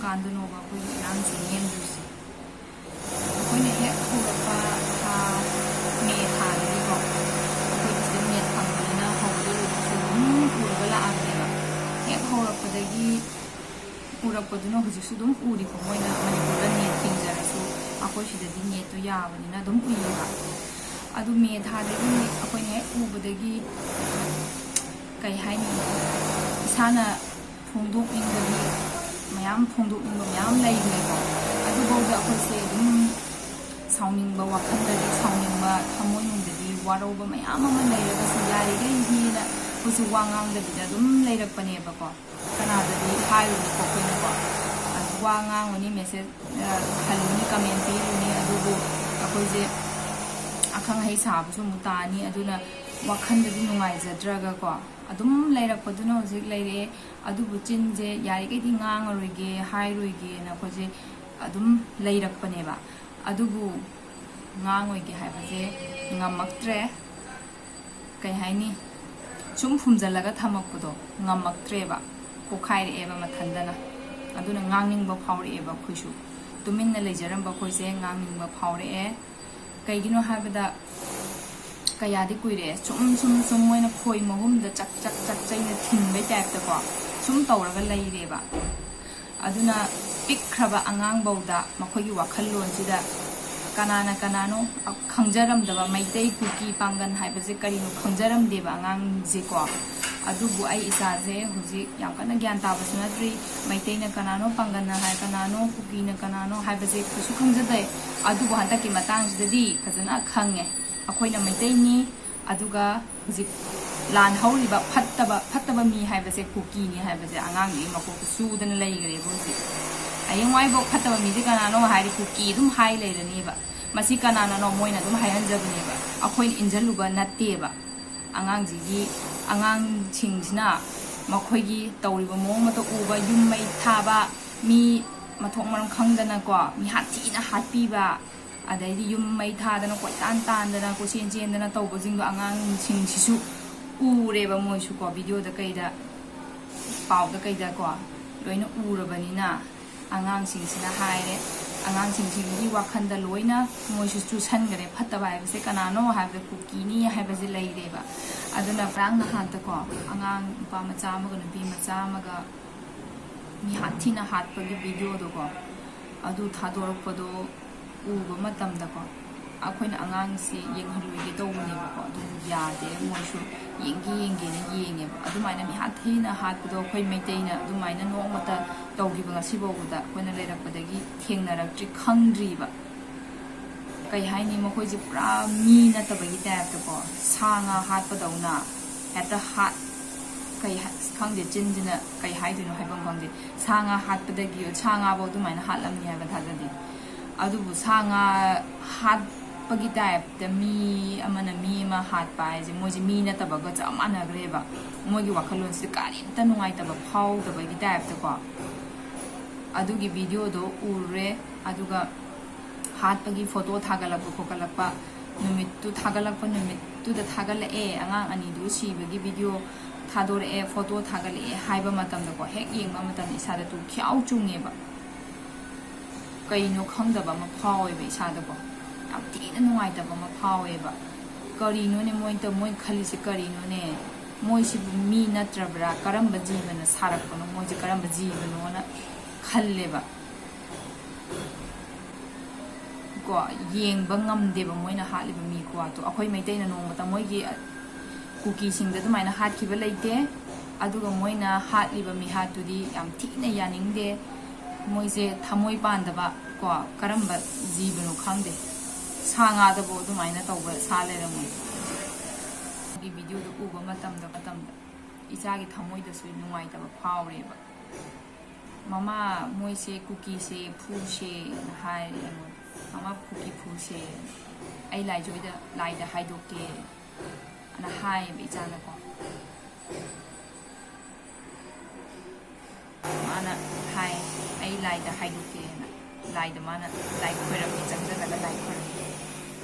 ꯀꯥꯟꯗꯅꯣꯕ ꯑꯩꯈꯣꯏꯒꯤ ꯏꯔꯥꯡꯁꯦ ꯅꯦꯝꯗꯣꯏꯁꯦ ꯑꯩꯈꯣꯏꯅ ꯍꯦꯛ ꯍꯧꯔꯛꯄ ꯊꯥ ꯃꯦ ꯊꯥꯗꯒꯤꯀꯣ ꯑꯩꯈꯣꯏꯒꯤ ꯁꯤꯗ ꯅꯦꯠ ꯐꯪꯕꯅꯤꯅ ꯍꯧꯕꯗꯒꯤꯁꯨ ꯑꯗꯨꯝ ꯎꯔꯒ ꯂꯥꯛꯑꯕꯅꯦꯕ ꯍꯦꯛ ꯍꯧꯔꯛꯄꯗꯒꯤ ꯎꯔꯛꯄꯗꯨꯅ ꯍꯧꯖꯤꯛꯁꯨ ꯑꯗꯨꯝ ꯎꯔꯤꯀꯣ ꯃꯣꯏꯅ ꯃꯅꯤꯄꯨꯔꯗ ꯅꯦꯠ ꯊꯤꯡꯖꯔꯁꯨ ꯑꯩꯈꯣꯏ ꯁꯤꯗꯗꯤ ꯅꯦꯠꯇꯣ ꯌꯥꯕꯅꯤꯅ ꯑꯗꯨꯝ ꯎꯏꯌꯦꯕ ꯑꯗꯨ ꯃꯦ ꯊꯥꯗꯒꯤ ꯑꯩꯈꯣꯏꯅ ꯍꯦꯛ ꯎꯕꯗꯒꯤ ꯀꯩ ꯍꯥꯏꯅꯤ ꯏꯁꯥꯅ ꯐꯣꯡꯗꯣꯛꯅꯤꯡꯕꯒꯤ ꯃꯌꯥꯝ ꯐꯣꯡꯗꯣꯛꯅꯤꯡꯕ ꯃꯌꯥꯝ ꯂꯩꯈ꯭ꯔꯦꯀꯣ ꯑꯗꯨꯐꯥꯎꯗ ꯑꯩꯈꯣꯏꯁꯦ ꯑꯗꯨꯝ ꯁꯥꯎꯅꯤꯡꯕ ꯋꯥꯈꯜꯗꯗꯤ ꯁꯥꯎꯅꯤꯡꯕ ꯊꯃꯣꯏꯅꯨꯡꯗꯗꯤ ꯋꯥꯔꯧꯕ ꯃꯌꯥꯝ ꯑꯃ ꯂꯩꯔꯒꯁꯨ ꯌꯥꯔꯤꯈꯩꯗꯤꯅ ꯑꯩꯈꯣꯏꯁꯨ ꯋꯥ ꯉꯥꯡꯗꯕꯤꯗ ꯑꯗꯨꯝ ꯂꯩꯔꯛꯄꯅꯦꯕꯀꯣ ꯀꯅꯥꯗꯗꯤ ꯍꯥꯏꯔꯨꯅꯤꯀꯣ ꯑꯩꯈꯣꯏꯅꯀꯣ ꯋꯥ ꯉꯥꯡꯉꯨꯅꯤ ꯃꯦꯁꯦꯖ ꯍꯜꯂꯨꯅꯤ ꯀꯃꯦꯟ ꯄꯤꯔꯨꯅꯤ ꯑꯗꯨꯕꯨ ꯑꯩꯈꯣꯏꯁꯦ ꯑꯈꯪ ꯑꯍꯩ ꯁꯥꯕꯁꯨ ꯑꯃꯨꯛ ꯇꯥꯅꯤ ꯑꯗꯨꯅ ꯋꯥꯈꯜꯗꯗꯤ ꯅꯨꯡꯉꯥꯏꯖꯗ꯭ꯔꯒꯀꯣ ꯑꯗꯨꯝ ꯂꯩꯔꯛꯄꯗꯨꯅ ꯍꯧꯖꯤꯛ ꯂꯩꯔꯛꯑꯦ ꯑꯗꯨꯕꯨ ꯆꯤꯟꯁꯦ ꯌꯥꯔꯤꯈꯩꯗꯤ ꯉꯥꯡꯉꯔꯣꯏꯒꯦ ꯍꯥꯏꯔꯣꯏꯒꯦꯅ ꯑꯩꯈꯣꯏꯁꯦ ꯑꯗꯨꯝ ꯂꯩꯔꯛꯄꯅꯦꯕ ꯑꯗꯨꯕꯨ ꯉꯥꯡꯉꯣꯏꯒꯦ ꯍꯥꯏꯕꯁꯦ ꯉꯝꯃꯛꯇ꯭ꯔꯦ ꯀꯩ ꯍꯥꯏꯅꯤ ꯁꯨꯝ ꯐꯨꯝꯖꯤꯜꯂꯒ ꯊꯝꯃꯛꯄꯗꯣ ꯉꯝꯃꯛꯇ꯭ꯔꯦꯕ ꯄꯣꯛꯈꯥꯏꯔꯛꯑꯦꯕ ꯃꯊꯟꯗꯅ ꯑꯗꯨꯅ ꯉꯥꯡꯅꯤꯡꯕ ꯐꯥꯎꯔꯛꯑꯦꯕ ꯑꯩꯈꯣꯏꯁꯨ ꯇꯨꯃꯤꯟꯅ ꯂꯩꯖꯔꯝꯕ ꯑꯩꯈꯣꯏꯁꯦ ꯉꯥꯡꯅꯤꯡꯕ ꯐꯥꯎꯔꯛꯑꯦ ꯀꯩꯒꯤꯅꯣ ꯍꯥꯏꯕꯗ ꯀꯌꯥꯗꯤ ꯀꯨꯏꯔꯛꯑꯦ ꯁꯨꯝ ꯃꯣꯏꯅ ꯈꯣꯏ ꯃꯍꯨꯝꯗ ꯆꯛ ꯆꯩꯅ ꯊꯤꯟꯕꯩ ꯇꯥꯏꯞꯇꯀꯣ ꯁꯨꯝ ꯇꯧꯔꯒ ꯂꯩꯔꯦꯕ ꯑꯗꯨꯅ ꯄꯤꯛꯈ꯭ꯔꯕ ꯑꯉꯥꯡꯐꯧꯗ ꯃꯈꯣꯏꯒꯤ ꯋꯥꯈꯜꯂꯣꯟꯁꯤꯗ ꯀꯅꯥꯅꯣ ꯈꯪꯖꯔꯝꯗꯕ ꯃꯩꯇꯩ ꯀꯨꯀꯤ ꯄꯥꯡꯒꯟ ꯍꯥꯏꯕꯁꯦ ꯀꯔꯤꯅꯣ ꯈꯪꯖꯔꯝꯗꯦꯕ ꯑꯉꯥꯡꯁꯦꯀꯣ ꯑꯗꯨꯕꯨ ꯑꯩ ꯏꯆꯥꯁꯦ ꯍꯧꯖꯤꯛ ꯌꯥꯝ ꯀꯟꯅ ꯒ꯭ꯌꯥꯟ ꯇꯥꯕꯁꯨ ꯅꯠꯇ꯭ꯔꯤ ꯃꯩꯇꯩꯅ ꯀꯅꯥꯅꯣ ꯄꯥꯡꯒꯟꯅ ꯍꯥꯏ ꯀꯅꯥꯅꯣ ꯀꯨꯀꯤꯅ ꯀꯅꯥꯅꯣ ꯍꯥꯏꯕꯁꯦ ꯀꯩꯁꯨ ꯈꯪꯖꯗꯦ ꯑꯗꯨꯕꯨ ꯍꯟꯗꯛꯀꯤ ꯃꯇꯥꯡꯁꯤꯗꯗꯤ ꯐꯖꯅ ꯈꯪꯉꯦ ꯑꯩꯈꯣꯏꯅ ꯃꯩꯇꯩꯅꯤ ꯑꯗꯨꯒ ꯍꯧꯖꯤꯛ ꯂꯥꯟ ꯍꯧꯔꯤꯕ ꯐꯠꯇꯕ ꯃꯤ ꯍꯥꯏꯕꯁꯦ ꯀꯨꯀꯤꯅꯤ ꯍꯥꯏꯕꯁꯦ ꯑꯉꯥꯡꯗꯨꯒꯤ ꯃꯀꯣꯛꯇ ꯆꯨꯗꯅ ꯂꯩꯈ꯭ꯔꯦꯕ ꯍꯧꯖꯤꯛ ꯍꯌꯦꯡꯋꯥꯏꯐꯥꯎ ꯐꯠꯇꯕ ꯃꯤꯁꯦ ꯀꯅꯥꯅꯣ ꯍꯥꯏꯗꯤ ꯀꯨꯀꯤ ꯑꯗꯨꯝ ꯍꯥꯏ ꯂꯩꯔꯅꯦꯕ ꯃꯁꯤ ꯀꯅꯥꯅꯅꯣ ꯃꯣꯏꯅ ꯑꯗꯨꯝ ꯍꯥꯏꯍꯟꯖꯕꯅꯦꯕ ꯑꯩꯈꯣꯏꯅ ꯏꯟꯖꯜꯂꯨꯕ ꯅꯠꯇꯦꯕ ꯑꯉꯥꯡꯁꯤꯡꯁꯤꯅ ꯃꯈꯣꯏꯒꯤ ꯇꯧꯔꯤꯕ ꯃꯑꯣꯡ ꯃꯇꯧ ꯎꯕ ꯌꯨꯝ ꯃꯩ ꯊꯥꯕ ꯃꯤ ꯃꯊꯣꯡ ꯃꯔꯝ ꯈꯪꯗꯅꯀꯣ ꯃꯤ ꯍꯥꯠꯊꯤꯅ ꯍꯥꯠꯄꯤꯕ ꯑꯗꯩꯗꯤ ꯌꯨꯝ ꯃꯩ ꯊꯥꯗꯅ ꯀꯣꯏꯇꯥꯟ ꯇꯥꯟꯗꯅ ꯀꯣꯏꯆꯦꯟ ꯆꯦꯟꯗꯅ ꯇꯧꯕꯁꯤꯡꯗꯣ ꯑꯉꯥꯡꯁꯤꯡꯁꯤꯁꯨ ꯎꯔꯦꯕ ꯃꯣꯏꯁꯨꯀꯣ ꯚꯤꯗꯤꯑꯣꯗ ꯀꯩꯗ ꯄꯥꯎꯗ ꯀꯩꯗꯀꯣ ꯂꯣꯏꯅ ꯎꯔꯕꯅꯤꯅ ꯑꯉꯥꯡꯁꯤꯡꯁꯤꯅ ꯍꯥꯏꯔꯦ ꯑꯉꯥꯡꯁꯤꯡꯁꯤꯒꯤ ꯋꯥꯈꯜꯗ ꯂꯣꯏꯅ ꯃꯣꯏꯁꯨ ꯆꯨꯁꯟꯈꯔꯦ ꯐꯠꯇꯕ ꯍꯥꯏꯕꯁꯦ ꯀꯅꯥꯅꯣ ꯍꯥꯏꯕꯗ ꯀꯨꯀꯤꯅꯤ ꯍꯥꯏꯕꯁꯦ ꯂꯩꯔꯦꯕ ꯑꯗꯨꯅ ꯉꯔꯥꯡ ꯅꯍꯥꯟꯇꯀꯣ ꯑꯉꯥꯡ ꯅꯨꯄꯥ ꯃꯆꯥ ꯑꯃꯒ ꯅꯨꯄꯤ ꯃꯆꯥ ꯑꯃꯒ ꯃꯤ ꯍꯥꯠꯊꯤꯅ ꯍꯥꯠꯄꯒꯤ ꯚꯤꯗꯤꯑꯣꯗꯣꯀꯣ ꯑꯗꯨ ꯊꯥꯗꯣꯔꯛꯄꯗꯣ ꯎꯕ ꯃꯇꯝꯗꯀꯣ ꯑꯩꯈꯣꯏꯅ ꯑꯉꯥꯡꯁꯤ ꯌꯦꯡꯍꯜꯂꯣꯏꯒꯦ ꯇꯧꯕꯅꯦꯕꯀꯣ ꯑꯗꯨꯕꯨ ꯌꯥꯗꯦ ꯃꯣꯏꯁꯨ ꯌꯦꯡꯒꯦꯅ ꯌꯦꯡꯉꯦꯕ ꯑꯗꯨꯃꯥꯏꯅ ꯃꯤ ꯍꯥꯠꯊꯤꯅ ꯍꯥꯠꯄꯗꯣ ꯑꯩꯈꯣꯏ ꯃꯩꯇꯩꯅ ꯑꯗꯨꯃꯥꯏꯅ ꯅꯣꯡꯃꯇ ꯇꯧꯈꯤꯕ ꯉꯁꯤꯐꯥꯎꯕꯗ ꯑꯩꯈꯣꯏꯅ ꯂꯩꯔꯛꯄꯗꯒꯤ ꯊꯦꯡꯅꯔꯛꯇ꯭ꯔꯤ ꯈꯪꯗ꯭ꯔꯤꯕ ꯀꯩ ꯍꯥꯏꯅꯤ ꯃꯈꯣꯏꯁꯦ ꯄꯨꯔꯥ ꯃꯤ ꯅꯠꯇꯕꯒꯤ ꯇꯥꯏꯞꯇꯀꯣ ꯁꯥ ꯉꯥ ꯍꯥꯠꯄꯗꯧꯅ ꯍꯦꯛꯇ ꯈꯪꯗꯦ ꯆꯤꯟꯁꯤꯅ ꯀꯩ ꯍꯥꯏꯗꯣꯏꯅೋ ꯍꯥꯏꯐꯝ ꯈꯪꯗꯦ ꯁꯥ ꯉꯥ ꯍꯥꯠꯄꯗꯒꯤ ꯁꯥ ꯉꯥꯐꯧ ꯑꯗꯨꯃꯥꯏꯅ ꯍꯥꯠꯂꯝꯅꯤ ꯍꯥꯏꯕ ꯊꯥꯖꯗꯦ ꯑꯗꯨꯕꯨ ꯁꯥ ꯉꯥ ꯍꯥꯠꯄꯒꯤ ꯇꯥꯏꯞꯇ ꯃꯤ ꯑꯃꯅ ꯃꯤ ꯑꯃ ꯍꯥꯠꯄ ꯍꯥꯏꯁꯦ ꯃꯣꯏꯁꯦ ꯃꯤ ꯅꯠꯇꯕꯒ ꯆꯞ ꯃꯥꯟꯅꯈ꯭ꯔꯦꯕ ꯃꯣꯏꯒꯤ ꯋꯥꯈꯜꯂꯣꯟꯁꯤꯗ ꯀꯔꯤꯝꯇ ꯅꯨꯡꯉꯥꯏꯇꯕ ꯐꯥꯎꯗꯕꯒꯤ ꯇꯥꯏꯞꯇꯀꯣ ꯑꯗꯨꯒꯤ ꯚꯤꯗꯤꯑꯣꯗꯣ ꯎꯔꯨꯔꯦ ꯑꯗꯨꯒ ꯍꯥꯠꯄꯒꯤ ꯐꯣꯇꯣ ꯊꯥꯒꯠꯂꯛꯄ ꯅꯨꯃꯤꯠꯇꯨ ꯊꯥꯒꯠꯂꯛꯄ ꯅꯨꯃꯤꯠꯇꯨꯗ ꯊꯥꯒꯠꯂꯛꯑꯦ ꯑꯉꯥꯡ ꯑꯅꯤꯗꯨ ꯁꯤꯕꯒꯤ ꯚꯤꯗꯤꯑꯣ ꯊꯥꯗꯣꯔꯛꯑꯦ ꯐꯣꯇೋ ꯊꯥꯒꯠꯂꯛꯑꯦ ꯍꯥꯏꯕ ꯃꯇꯝꯗꯀꯣ ꯍꯦꯛ ꯌꯦꯡꯕ ꯃꯇꯝꯗ ꯏꯁꯥꯗ ꯈ꯭ꯌꯥꯎ ꯆꯨꯡꯉꯦꯕ ꯀꯩꯅꯣ ꯈꯪꯗꯕ ꯑꯃ ꯐꯥꯎꯋꯦꯕ ꯏꯁꯥꯗꯀꯣ ꯌꯥꯝ ꯊꯤꯅ ꯅꯨꯡꯉꯥꯏꯇꯕ ꯑꯃ ꯐꯥꯎꯋꯦꯕ ꯀꯔꯤꯅꯣꯅꯦ ꯃꯣꯏ ꯈꯜꯂꯤꯁꯦ ꯀꯔꯤꯅꯣꯅꯦ ꯃꯣꯏꯁꯤꯕꯨ ꯃꯤ ꯅꯠꯇ꯭ꯔꯕ꯭ꯔꯥ ꯀꯔꯝꯕ ꯖꯤꯕꯅ ꯁꯥꯔꯛꯄꯅꯣ ꯃꯣꯏꯁꯦ ꯀꯔꯝꯕ ꯖꯤꯕꯅꯣꯅ ꯈꯜꯂꯦꯕ ꯀꯣ ꯌꯦꯡꯕ ꯉꯝꯗꯦꯕ ꯃꯣꯏꯅ ꯍꯥꯠꯂꯤꯕ ꯃꯤ ꯈꯨꯋꯥꯠꯇꯣ ꯑꯩꯈꯣꯏ ꯃꯩꯇꯩꯅ ꯅꯣꯡꯃꯇ ꯃꯣꯏꯒꯤ ꯀꯨꯀꯤꯁꯤꯡꯗ ꯑꯗꯨꯃꯥꯏꯅ ꯍꯥꯠꯈꯤꯕ ꯂꯩꯇꯦ ꯑꯗꯨꯒ ꯃꯣꯏꯅ ꯍꯥꯠꯂꯤꯕ ꯃꯤꯍꯥꯠꯇꯨꯗꯤ ꯌꯥꯝ ꯊꯤꯅ ꯌꯥꯅꯤꯡꯗꯦ ꯃꯣꯏꯁꯦ ꯊꯃꯣꯏ ꯄꯥꯟꯗꯕ ꯀꯣ ꯀꯔꯝꯕ ꯖꯤꯕꯅꯣ ꯈꯪꯗꯦ ꯁꯥ ꯉꯥꯗꯕꯨ ꯑꯗꯨꯃꯥꯏꯅ ꯇꯧꯕ ꯁꯥ ꯂꯩꯔꯝꯃꯣꯏ ꯚꯤꯗꯤꯑꯣꯗꯣ ꯎꯕ ꯃꯇꯝꯗ ꯏꯆꯥꯒꯤ ꯊꯃꯣꯏꯗꯁꯨ ꯅꯨꯡꯉꯥꯏꯇꯕ ꯐꯥꯎꯔꯦꯕ ꯃꯃꯥ ꯃꯣꯏꯁꯦ ꯀꯨꯀꯤꯁꯦ ꯐꯨꯁꯦꯅ ꯍꯥꯏꯔꯦ ꯑꯩꯉꯣꯟꯗ ꯃꯃꯥ ꯀꯨꯀꯤ ꯐꯨꯁꯦ ꯑꯩ ꯂꯥꯏꯗ ꯍꯥꯏꯗꯣꯛꯀꯦ ꯑꯅ ꯍꯥꯏꯌꯦꯕ ꯏꯆꯥꯅꯀꯣ ꯃꯥꯅ ꯍꯥꯏ ꯑꯩ ꯂꯥꯏꯗ ꯍꯥꯏꯗꯣꯛꯀꯦꯅ ꯂꯥꯏꯗ ꯃꯥꯅ ꯂꯥꯏ ꯈꯣꯏꯔꯝꯃꯤ ꯆꯪꯁꯤꯜꯂꯒ ꯂꯥꯏ ꯈꯣꯏꯔꯝꯃꯤ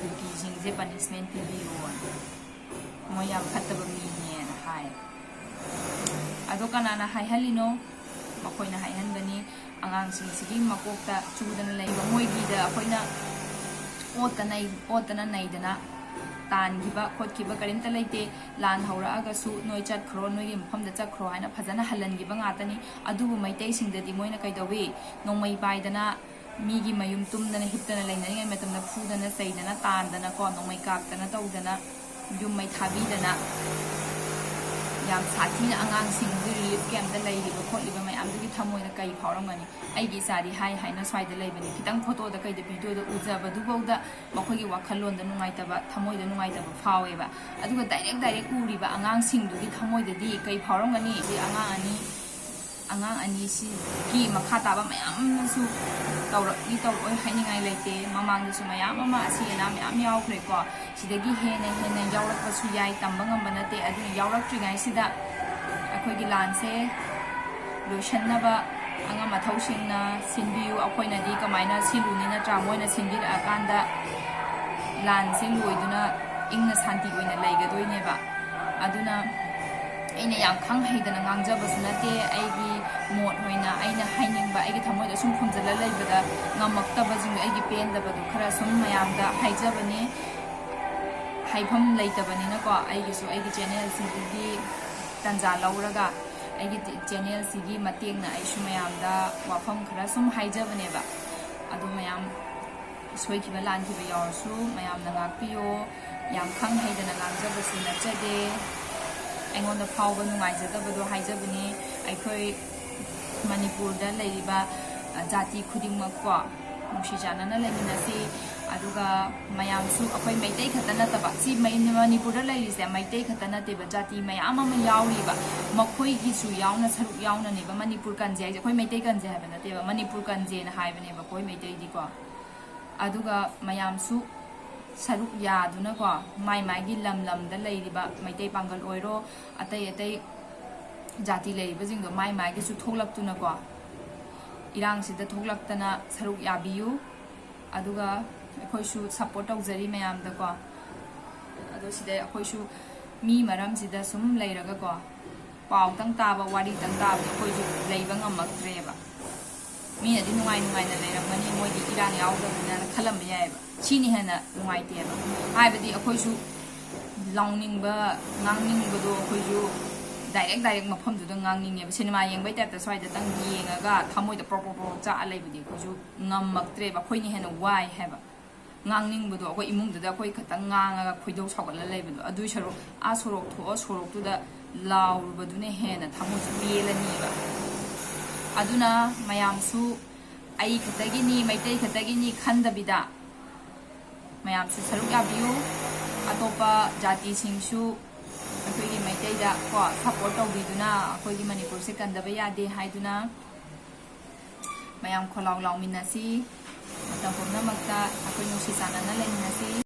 ꯀꯨꯀꯤꯁꯤꯡꯁꯦ ꯄꯅꯤꯁꯃꯦꯟ ꯄꯤꯕꯤꯌꯣꯅ ꯃꯣꯏ ꯌꯥꯝ ꯐꯠꯇꯕ ꯃꯤꯅꯦꯅ ꯍꯥꯏ ꯑꯗꯣ ꯀꯅꯥꯅ ꯍꯥꯏꯍꯜꯂꯤꯅꯣ ꯃꯈꯣꯏꯅ ꯍꯥꯏꯍꯟꯕꯅꯤ ꯑꯉꯥꯡꯁꯤꯡꯁꯤꯒꯤ ꯃꯀꯣꯛꯇ ꯆꯨꯗꯅ ꯂꯩꯕ ꯃꯣꯏꯒꯤꯗ ꯑꯩꯈꯣꯏꯅ ꯑꯣꯠꯇꯅ ꯅꯩꯗꯅ ꯇꯥꯟꯈꯤꯕ ꯈꯣꯠꯈꯤꯕ ꯀꯔꯤꯝꯇ ꯂꯩꯇꯦ ꯂꯥꯟ ꯍꯧꯔꯛꯑꯒꯁꯨ ꯅꯣꯏ ꯆꯠꯈ꯭ꯔꯣ ꯅꯣꯏꯒꯤ ꯃꯐꯝꯗ ꯆꯠꯈ꯭ꯔꯣ ꯍꯥꯏꯅ ꯐꯖꯅ ꯍꯜꯍꯟꯈꯤꯕ ꯉꯥꯛꯇꯅꯤ ꯑꯗꯨꯕꯨ ꯃꯩꯇꯩꯁꯤꯡꯗꯗꯤ ꯃꯣꯏꯅ ꯀꯩꯗꯧꯏ ꯅꯣꯡꯃꯩ ꯄꯥꯏꯗꯅ ꯃꯤꯒꯤ ꯃꯌꯨꯝ ꯇꯨꯝꯗꯅ ꯍꯤꯞꯇꯅ ꯂꯩꯅꯔꯤꯉꯩ ꯃꯇꯝꯗ ꯐꯨꯗꯅ ꯆꯩꯗꯅ ꯇꯥꯟꯗꯅ ꯅꯣꯡꯃꯩ ꯀꯥꯞꯇꯅ ꯇꯧꯗꯅ ꯌꯨꯝ ꯃꯩ ꯊꯥꯕꯤꯗꯅ ꯌꯥꯝ ꯁꯥꯊꯤꯅ ꯑꯉꯥꯡꯁꯤꯡꯗꯨ ꯔꯤꯂꯤꯐ ꯀꯦꯝꯞꯇ ꯂꯩꯔꯤꯕ ꯈꯣꯠꯂꯤꯕ ꯃꯌꯥꯝꯗꯨꯒꯤ ꯊꯃꯣꯏꯗ ꯀꯩ ꯐꯥꯎꯔꯝꯒꯅꯤ ꯑꯩꯒꯤ ꯏꯆꯥꯗꯤ ꯍꯥꯏꯅ ꯁ꯭ꯋꯥꯏꯗ ꯂꯩꯕꯅꯤ ꯈꯤꯇꯪ ꯐꯣꯇꯣꯗ ꯀꯩꯗ ꯚꯤꯗꯤꯑꯣꯗ ꯎꯖꯕꯗꯨꯐꯥꯎꯗ ꯃꯈꯣꯏꯒꯤ ꯋꯥꯈꯜꯂꯣꯟꯗ ꯅꯨꯡꯉꯥꯏꯇꯕ ꯊꯃꯣꯏꯗ ꯅꯨꯡꯉꯥꯏꯇꯕ ꯐꯥꯎꯋꯦꯕ ꯑꯗꯨꯒ ꯗꯥꯏꯔꯦꯛ ꯎꯔꯤꯕ ꯑꯉꯥꯡꯁꯤꯡꯗꯨꯒꯤ ꯊꯃꯣꯏꯗꯗꯤ ꯀꯩ ꯐꯥꯎꯔꯝꯒꯅꯤ ꯑꯉꯥꯡ ꯑꯅꯤꯁꯤꯒꯤ ꯃꯈꯥ ꯇꯥꯕ ꯃꯌꯥꯝ ꯑꯃꯁꯨ ꯇꯧꯔꯛꯑꯣꯏ ꯍꯥꯏꯅꯤꯡꯉꯥꯏ ꯂꯩꯇꯦ ꯃꯃꯥꯡꯗꯁꯨ ꯃꯌꯥꯝ ꯑꯃ ꯑꯁꯤ ꯑꯅꯥ ꯃꯌꯥꯝ ꯌꯥꯎꯈ꯭ꯔꯦꯀꯣ ꯁꯤꯗꯒꯤ ꯍꯦꯟꯅ ꯌꯥꯎꯔꯛꯄꯁꯨ ꯌꯥꯏ ꯇꯝꯕ ꯉꯝꯕ ꯅꯠꯇꯦ ꯑꯗꯨꯅ ꯌꯥꯎꯔꯛꯇ꯭ꯔꯤꯉꯩꯁꯤꯗ ꯑꯩꯈꯣꯏꯒꯤ ꯂꯥꯟꯁꯦ ꯂꯣꯏꯁꯟꯅꯕ ꯑꯉꯝ ꯑꯊꯧꯁꯤꯡꯅ ꯁꯤꯟꯕꯤꯌꯨ ꯑꯩꯈꯣꯏꯅꯗꯤ ꯀꯃꯥꯏꯅ ꯁꯤꯜꯂꯨꯅꯤ ꯅꯠꯇ꯭ꯔꯥ ꯃꯣꯏꯅ ꯁꯤꯟꯕꯤꯔꯛꯑꯀꯥꯟꯗ ꯂꯥꯟꯁꯦ ꯂꯣꯏꯗꯨꯅ ꯏꯪꯅ ꯁꯥꯟꯇꯤ ꯑꯣꯏꯅ ꯂꯩꯒꯗꯣꯏꯅꯦꯕ ꯑꯗꯨꯅ ꯑꯩꯅ ꯌꯥꯝ ꯈꯪ ꯍꯩꯗꯅ ꯉꯥꯡꯖꯕꯁꯨ ꯅꯠꯇꯦ ꯑꯩꯒꯤ ꯃꯣꯠ ꯑꯣꯏꯅ ꯑꯩꯅ ꯍꯥꯏꯅꯤꯡꯕ ꯑꯩꯒꯤ ꯊꯃꯣꯏꯗ ꯁꯨꯝ ꯐꯨꯝꯖꯤꯜꯂ ꯂꯩꯕꯗ ꯉꯝꯃꯛꯇꯕꯁꯤꯡꯗꯣ ꯑꯩꯒꯤ ꯄꯦꯟꯗꯕꯗꯣ ꯈꯔ ꯁꯨꯝ ꯃꯌꯥꯝꯗ ꯍꯥꯏꯖꯕꯅꯤ ꯍꯥꯏꯐꯝ ꯂꯩꯇꯕꯅꯤꯅꯀꯣ ꯑꯩꯒꯤꯁꯨ ꯑꯩꯒꯤ ꯆꯦꯅꯦꯜꯁꯤꯡꯗꯒꯤ ꯇꯟꯖꯥ ꯂꯧꯔꯒ ꯑꯩꯒꯤ ꯆꯦꯅꯦꯜꯁꯤꯒꯤ ꯃꯇꯦꯡꯅ ꯑꯩꯁꯨ ꯃꯌꯥꯝꯗ ꯋꯥꯐꯝ ꯈꯔ ꯁꯨꯝ ꯍꯥꯏꯖꯕꯅꯦꯕ ꯑꯗꯨ ꯃꯌꯥꯝ ꯁꯣꯏꯈꯤꯕ ꯂꯥꯟꯈꯤꯕ ꯌꯥꯎꯔꯁꯨ ꯃꯌꯥꯝꯅ ꯉꯥꯛꯄꯤꯌꯣ ꯌꯥꯝ ꯈꯪ ꯍꯩꯗꯅ ꯉꯥꯡꯖꯕꯁꯨ ꯅꯠꯆꯗꯦ ꯑꯩꯉꯣꯟꯗ ꯐꯥꯎꯕ ꯅꯨꯡꯉꯥꯏꯖꯗꯕꯗꯣ ꯍꯥꯏꯖꯕꯅꯤ ꯑꯩꯈꯣꯏ ꯃꯅꯤꯄꯨꯔꯗ ꯂꯩꯔꯤꯕ ꯖꯥꯇꯤ ꯈꯨꯗꯤꯡꯃꯛꯀꯣ ꯅꯨꯡꯁꯤ ꯆꯥꯟꯅꯅ ꯂꯩꯃꯤꯟꯅꯁꯤ ꯑꯗꯨꯒ ꯃꯌꯥꯝꯁꯨ ꯑꯩꯈꯣꯏ ꯃꯩꯇꯩ ꯈꯛꯇ ꯅꯠꯇꯕ ꯁꯤ ꯃꯅꯤꯄꯨꯔꯗ ꯂꯩꯔꯤꯁꯦ ꯃꯩꯇꯩ ꯈꯛꯇ ꯅꯠꯇꯦꯕ ꯖꯥꯇꯤ ꯃꯌꯥꯝ ꯑꯃ ꯌꯥꯎꯔꯤꯕ ꯃꯈꯣꯏꯒꯤꯁꯨ ꯌꯥꯎꯅ ꯁꯔꯨꯛ ꯌꯥꯎꯅꯅꯦꯕ ꯃꯅꯤꯄꯨꯔ ꯀꯟꯖꯦ ꯍꯥꯏꯁꯦ ꯑꯩꯈꯣꯏ ꯃꯩꯇꯩ ꯀꯟꯖꯦ ꯍꯥꯏꯕ ꯅꯠꯇꯦꯕ ꯃꯅꯤꯄꯨꯔ ꯀꯟꯖꯦꯅ ꯍꯥꯏꯕꯅꯦꯕ ꯑꯩꯈꯣꯏ ꯃꯩꯇꯩꯗꯤꯀꯣ ꯑꯗꯨꯒ ꯃꯌꯥꯝꯁꯨ ꯁꯔꯨꯛ ꯌꯥꯗꯨꯅꯀꯣ ꯃꯥꯏꯒꯤ ꯂꯝꯗ ꯂꯩꯔꯤꯕ ꯃꯩꯇꯩ ꯄꯥꯡꯒꯜ ꯑꯣꯏꯔꯣ ꯑꯇꯩ ꯖꯥꯇꯤ ꯂꯩꯔꯤꯕꯁꯤꯡꯗꯣ ꯃꯥꯏꯒꯤꯁꯨ ꯊꯣꯛꯂꯛꯇꯨꯅꯀꯣ ꯏꯔꯥꯡꯁꯤꯗ ꯊꯣꯛꯂꯛꯇꯅ ꯁꯔꯨꯛ ꯌꯥꯕꯤꯌꯨ ꯑꯗꯨꯒ ꯑꯩꯈꯣꯏꯁꯨ ꯁꯞꯄꯣꯔꯠ ꯇꯧꯖꯔꯤ ꯃꯌꯥꯝꯗꯀꯣ ꯑꯗꯣ ꯁꯤꯗ ꯑꯩꯈꯣꯏꯁꯨ ꯃꯤ ꯃꯔꯝꯁꯤꯗ ꯁꯨꯝ ꯂꯩꯔꯒꯀꯣ ꯄꯥꯎꯇꯪ ꯇꯥꯕ ꯋꯥꯔꯤꯇꯪ ꯇꯥꯕꯗ ꯑꯩꯈꯣꯏꯁꯨ ꯂꯩꯕ ꯉꯝꯃꯛꯇ꯭ꯔꯦꯕ ꯃꯤꯅꯗꯤ ꯅꯨꯡꯉꯥꯏꯅ ꯂꯩꯔꯝꯒꯅꯤ ꯃꯣꯏꯗꯤ ꯏꯔꯥꯡ ꯌꯥꯎꯗꯕꯅꯤꯅ ꯈꯜꯂꯝꯕ ꯌꯥꯏꯑꯕ ꯁꯤꯅꯤ ꯍꯦꯟꯅ ꯅꯨꯡꯉꯥꯏꯇꯦꯕ ꯍꯥꯏꯕꯗꯤ ꯑꯩꯈꯣꯏꯁꯨ ꯂꯥꯎꯅꯤꯡꯕ ꯉꯥꯡꯅꯤꯡꯕꯗꯣ ꯑꯩꯈꯣꯏꯁꯨ ꯗꯥꯏꯔꯦꯛ ꯃꯐꯝꯗꯨꯗ ꯉꯥꯡꯅꯤꯡꯉꯦꯕ ꯁꯤꯅꯦꯃꯥ ꯌꯦꯡꯕꯩ ꯇꯥꯏꯞꯇ ꯁ꯭ꯋꯥꯏꯗꯇꯪ ꯌꯦꯡꯉꯒ ꯊꯃꯣꯏꯗ ꯄ꯭ꯔꯣꯛ ꯆꯥꯛꯑ ꯂꯩꯕꯗꯤ ꯑꯩꯈꯣꯏꯁꯨ ꯉꯝꯃꯛꯇ꯭ꯔꯦꯕ ꯑꯩꯈꯣꯏꯅ ꯍꯦꯟꯅ ꯋꯥꯏ ꯍꯥꯏꯕ ꯉꯥꯡꯅꯤꯡꯕꯗꯣ ꯑꯩꯈꯣꯏ ꯏꯃꯨꯡꯗꯨꯗ ꯑꯩꯈꯣꯏ ꯈꯛꯇꯪ ꯉꯥꯡꯉꯒ ꯈꯣꯏꯗꯧ ꯁꯥꯎꯒꯠꯂ ꯂꯩꯕꯗꯣ ꯑꯗꯨꯏ ꯁꯔꯨꯛ ꯁꯣꯔꯣꯛ ꯊꯣꯛꯑ ꯁꯣꯔꯣꯛꯇꯨꯗ ꯂꯥꯎꯔꯨꯕꯗꯨꯅ ꯍꯦꯟꯅ ꯊꯃꯣꯏꯁꯨ ꯄꯦꯜꯂꯅꯤꯕ ꯑꯗꯨꯅ ꯃꯌꯥꯝꯁꯨ ꯑꯩ ꯈꯛꯇꯒꯤꯅꯤ ꯃꯩꯇꯩ ꯈꯛꯇꯒꯤꯅꯤ ꯈꯟꯗꯕꯤꯗ ꯃꯌꯥꯝꯁꯨ ꯁꯔꯨꯛ ꯌꯥꯕꯤꯌꯨ ꯑꯇꯣꯞꯄ ꯖꯥꯇꯤꯁꯤꯡꯁꯨ ꯑꯩꯈꯣꯏꯒꯤ ꯃꯩꯇꯩꯗ ꯁꯞꯄꯣꯔꯠ ꯇꯧꯕꯤꯗꯨꯅ ꯑꯩꯈꯣꯏꯒꯤ ꯃꯅꯤꯄꯨꯔꯁꯦ ꯀꯟꯗꯕ ꯌꯥꯗꯦ ꯍꯥꯏꯗꯨꯅ ꯃꯌꯥꯝ ꯈꯣꯜꯂꯥꯎ ꯂꯥꯎꯃꯤꯟꯅꯁꯤ ꯃꯇꯝ ꯄꯨꯝꯅꯃꯛꯇ ꯑꯩꯈꯣꯏ ꯅꯨꯡꯁꯤ ꯆꯥꯟꯅꯅ ꯂꯩꯃꯤꯟꯅꯁꯤ